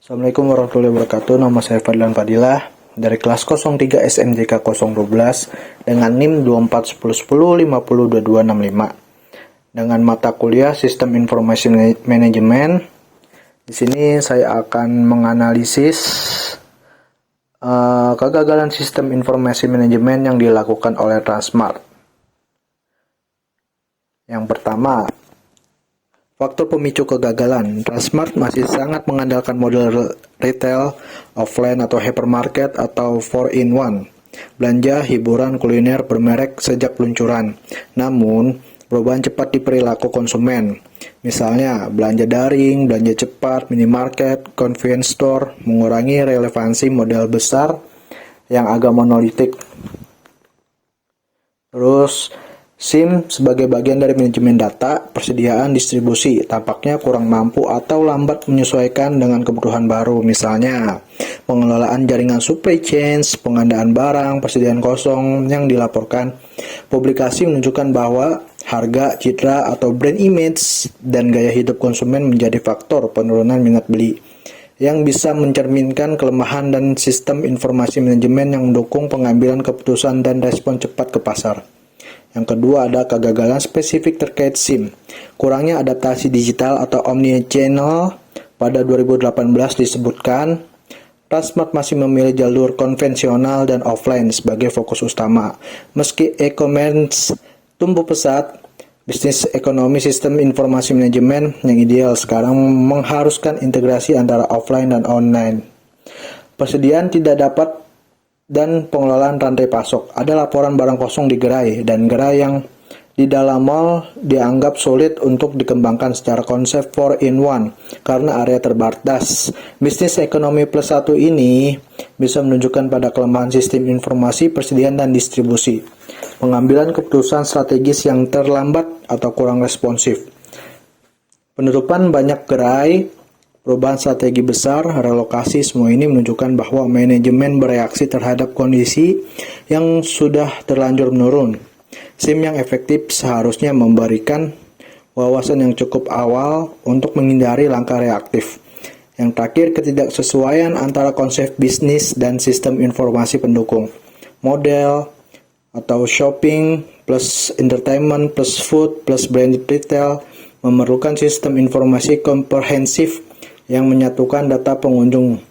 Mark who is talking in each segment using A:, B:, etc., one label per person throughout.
A: Assalamualaikum warahmatullahi wabarakatuh. Nama saya Fadlan Fadilah dari kelas 03 SMJK 012 dengan NIM 241010502265 dengan mata kuliah Sistem Informasi Manajemen. Di sini saya akan menganalisis kegagalan sistem informasi manajemen yang dilakukan oleh Transmart. Yang pertama, faktor pemicu kegagalan. Transmart masih sangat mengandalkan model retail, offline atau hypermarket atau 4-in-1. Belanja, hiburan, kuliner bermerek sejak peluncuran. Namun, perubahan cepat di perilaku konsumen. Misalnya, belanja daring, belanja cepat, minimarket, convenience store, mengurangi relevansi model besar yang agak monolitik. Terus, SIM sebagai bagian dari manajemen data, persediaan distribusi tampaknya kurang mampu atau lambat menyesuaikan dengan kebutuhan baru. Misalnya, pengelolaan jaringan supply chain, pengadaan barang, persediaan kosong yang dilaporkan. Publikasi menunjukkan bahwa harga, citra, atau brand image dan gaya hidup konsumen menjadi faktor penurunan minat beli yang bisa mencerminkan kelemahan dan sistem informasi manajemen yang mendukung pengambilan keputusan dan respon cepat ke pasar. Yang kedua ada kegagalan spesifik terkait SIM. Kurangnya adaptasi digital atau omnichannel pada 2018 disebutkan Transmart masih memilih jalur konvensional dan offline sebagai fokus utama. Meski e-commerce tumbuh pesat, bisnis ekonomi sistem informasi manajemen yang ideal sekarang mengharuskan integrasi antara offline dan online. Persediaan tidak dapat dan pengelolaan rantai pasok. Ada laporan barang kosong di gerai dan gerai yang di dalam mall dianggap sulit untuk dikembangkan secara konsep 4-in-1 karena area terbatas. Bisnis ekonomi plus 1 ini bisa menunjukkan pada kelemahan sistem informasi, persediaan, dan distribusi. Pengambilan keputusan strategis yang terlambat atau kurang responsif. Penutupan banyak gerai, perubahan strategi besar, relokasi, semua ini menunjukkan bahwa manajemen bereaksi terhadap kondisi yang sudah terlanjur menurun. SIM yang efektif seharusnya memberikan wawasan yang cukup awal untuk menghindari langkah reaktif. Yang terakhir, ketidaksesuaian antara konsep bisnis dan sistem informasi pendukung. Model atau shopping plus entertainment plus food plus branded retail memerlukan sistem informasi komprehensif yang menyatukan data pengunjung,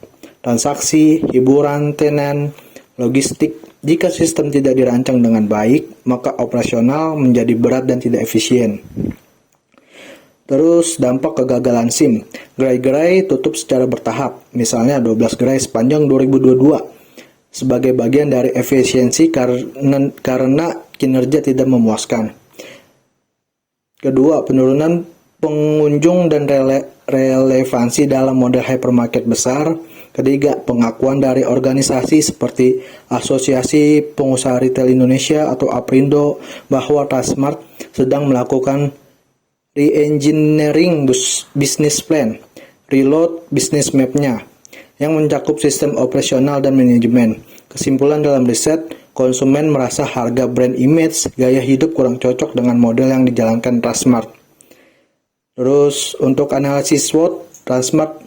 A: transaksi, hiburan, tenan, logistik. Jika sistem tidak dirancang dengan baik, maka operasional menjadi berat dan tidak efisien. Terus dampak kegagalan SIM. Gerai-gerai tutup secara bertahap, misalnya 12 gerai sepanjang 2022, sebagai bagian dari efisiensi karena kinerja tidak memuaskan. Kedua, penurunan pengunjung dan relevansi dalam model hypermarket besar. Ketiga, pengakuan dari organisasi seperti Asosiasi Pengusaha Retail Indonesia atau APRindo bahwa Transmart sedang melakukan re-engineering business plan, reload business map-nya yang mencakup sistem operasional dan manajemen. Kesimpulan dalam riset, konsumen merasa harga brand image, gaya hidup kurang cocok dengan model yang dijalankan Transmart. Terus untuk analisis SWOT, Transmart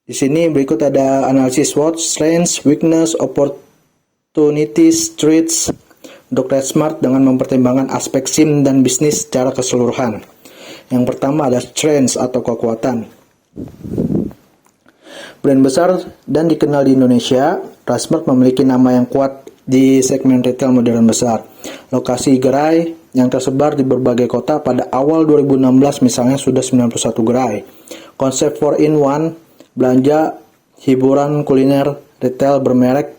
A: di sini berikut ada analisis SWOT, strengths, weakness, opportunities, threats untuk Transmart dengan mempertimbangkan aspek SIM dan bisnis secara keseluruhan. Yang pertama ada strengths atau kekuatan. Brand besar dan dikenal di Indonesia, Transmart memiliki nama yang kuat di segmen retail modern besar. Lokasi gerai yang tersebar di berbagai kota pada awal 2016 misalnya sudah 91 gerai. Konsep 4-in-1, belanja, hiburan, kuliner, retail bermerek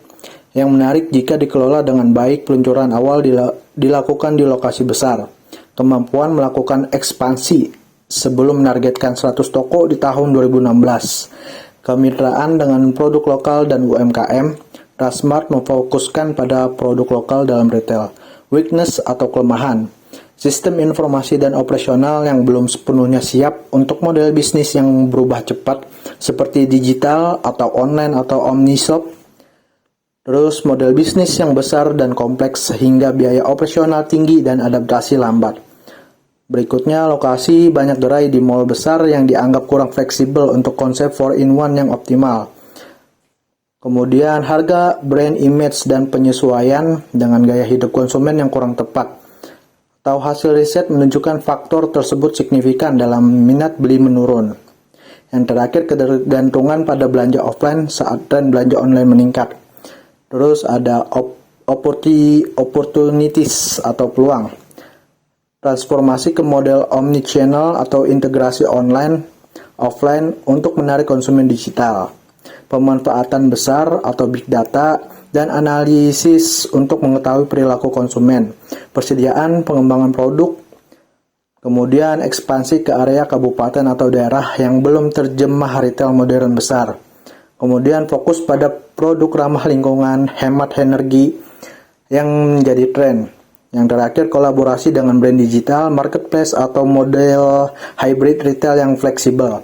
A: yang menarik jika dikelola dengan baik. Peluncuran awal dilakukan di lokasi besar. Kemampuan melakukan ekspansi sebelum menargetkan 100 toko di tahun 2016. Kemitraan dengan produk lokal dan UMKM. Transmart memfokuskan pada produk lokal dalam retail. Weakness atau kelemahan. Sistem informasi dan operasional yang belum sepenuhnya siap untuk model bisnis yang berubah cepat seperti digital atau online atau omnishop. Terus model bisnis yang besar dan kompleks sehingga biaya operasional tinggi dan adaptasi lambat. Berikutnya, lokasi banyak gerai di mall besar yang dianggap kurang fleksibel untuk konsep 4-in-1 yang optimal. Kemudian, harga, brand image, dan penyesuaian dengan gaya hidup konsumen yang kurang tepat. Atau hasil riset menunjukkan faktor tersebut signifikan dalam minat beli menurun. Yang terakhir, ketergantungan pada belanja offline saat tren belanja online meningkat. Terus ada opportunities atau peluang. Transformasi ke model omnichannel atau integrasi online offline untuk menarik konsumen digital. Pemanfaatan besar atau big data dan analisis untuk mengetahui perilaku konsumen. Persediaan pengembangan produk. Kemudian ekspansi ke area kabupaten atau daerah yang belum terjemah retail modern besar. Kemudian fokus pada produk ramah lingkungan, hemat energi yang menjadi tren. Yang terakhir, kolaborasi dengan brand digital, marketplace atau model hybrid retail yang fleksibel.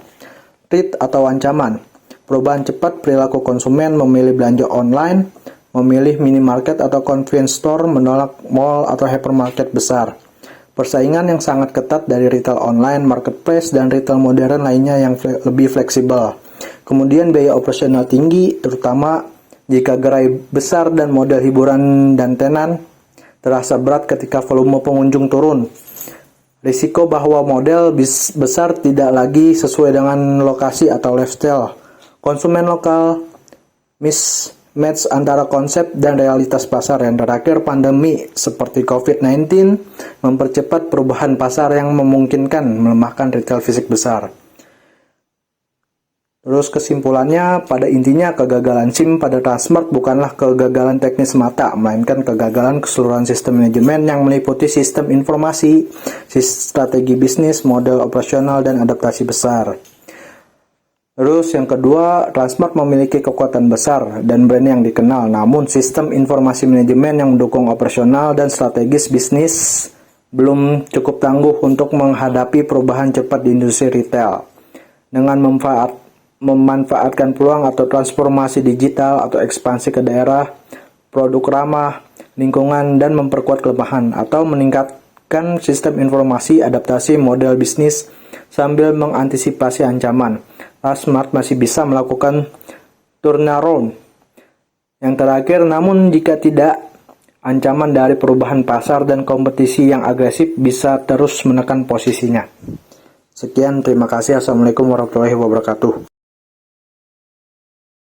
A: Threat atau ancaman. Perubahan cepat perilaku konsumen, memilih belanja online, memilih minimarket atau convenience store, menolak mall atau hypermarket besar. Persaingan yang sangat ketat dari retail online, marketplace, dan retail modern lainnya yang lebih fleksibel. Kemudian biaya operasional tinggi, terutama jika gerai besar dan model hiburan dan tenan, terasa berat ketika volume pengunjung turun. Risiko bahwa model besar tidak lagi sesuai dengan lokasi atau lifestyle konsumen lokal, mismatch antara konsep dan realitas pasar. Yang terakhir, pandemi seperti COVID-19 mempercepat perubahan pasar yang memungkinkan melemahkan retail fisik besar. Terus kesimpulannya, pada intinya kegagalan SIM pada Transmart bukanlah kegagalan teknis semata, melainkan kegagalan keseluruhan sistem manajemen yang meliputi sistem informasi, strategi bisnis, model operasional, dan adaptasi besar. Terus yang kedua, Transmart memiliki kekuatan besar dan brand yang dikenal, namun sistem informasi manajemen yang mendukung operasional dan strategis bisnis belum cukup tangguh untuk menghadapi perubahan cepat di industri retail. Dengan memanfaatkan peluang atau transformasi digital atau ekspansi ke daerah, produk ramah lingkungan, dan memperkuat kelemahan atau meningkatkan sistem informasi, adaptasi model bisnis sambil mengantisipasi ancaman, Transmart masih bisa melakukan turnaround. Yang terakhir, namun jika tidak, ancaman dari perubahan pasar dan kompetisi yang agresif bisa terus menekan posisinya. Sekian, terima kasih. Assalamualaikum warahmatullahi wabarakatuh.